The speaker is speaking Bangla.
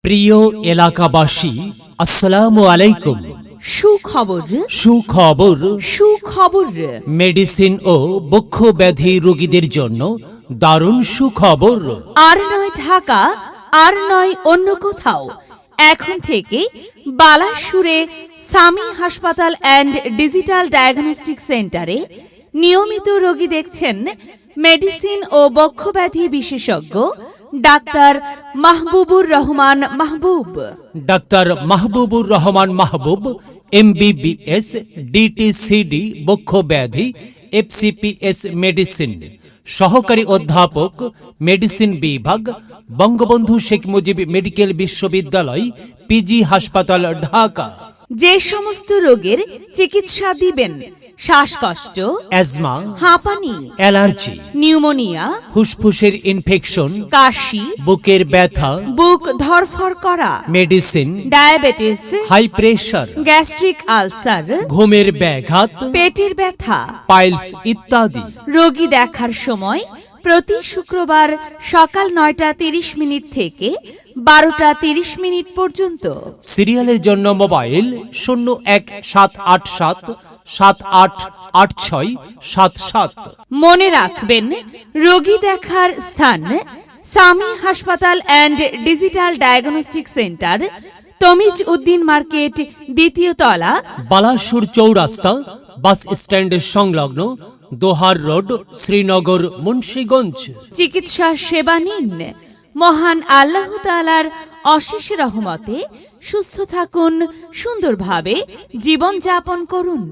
প্রিয় এলাকাবাসী, আসসালামু আলাইকুম। সুখবর সুখবর সুখবর মেডিসিন ও বক্ষ ব্যাধি রোগীদের জন্য দারুণ সুখবর। আর নয় ঢাকা, আর নয় অন্য কোথাও, এখন থেকে বালাসুরে সামি হাসপাতাল অ্যান্ড ডিজিটাল ডায়াগনস্টিক সেন্টারে নিয়মিত রোগী দেখছেন মেডিসিন ও বক্ষব্যাধি বিশেষজ্ঞ ডাক্তার মাহবুবুর রহমান মাহবুব। ডাক্তার মাহবুবুর রহমান মাহবুব MBBS DTCD বক্ষ ব্যাধি FCPS মেডিসিন, সহকারী অধ্যাপক মেডিসিন বিভাগ, বঙ্গবন্ধু শেখ মুজিব মেডিকেল বিশ্ববিদ্যালয়, PG হাসপাতাল, ঢাকা। যে সমস্ত রোগের চিকিৎসা দিবেন: শ্বাসকষ্ট, অ্যাজমা, হাঁপানি, অ্যালার্জি, নিউমোনিয়া, ফুসফুসের ইনফেকশন, কাশি, বুকের ব্যথা, বুক ধরফর করা, medicine, diabetes, high pressure, gastric ulcer, ঘুমের ব্যাঘাত, পেটের ব্যথা, পাইলস ইত্যাদি। রোগী দেখার সময় প্রতি শুক্রবার সকাল 9টা 30 থেকে 12টা 30 পর্যন্ত। সিরিয়ালের জন্য মোবাইল 017877888677। মনে রাখবেন, রোগী দেখার স্থান সামি হাসপাতাল and digital diagnostic centre, Tamiz Uddin market, 2য় তলা, বালাসুর চৌরাস্তা, বাস স্ট্যান্ডের সংলগ্ন, দোহার রোড, শ্রীনগর, মুন্সিগঞ্জ। চিকিৎসা সেবা নিন। মহান আল্লাহ তাআলার অশেষ রহমতে সুস্থ থাকুন, সুন্দরভাবে জীবনযাপন করুন।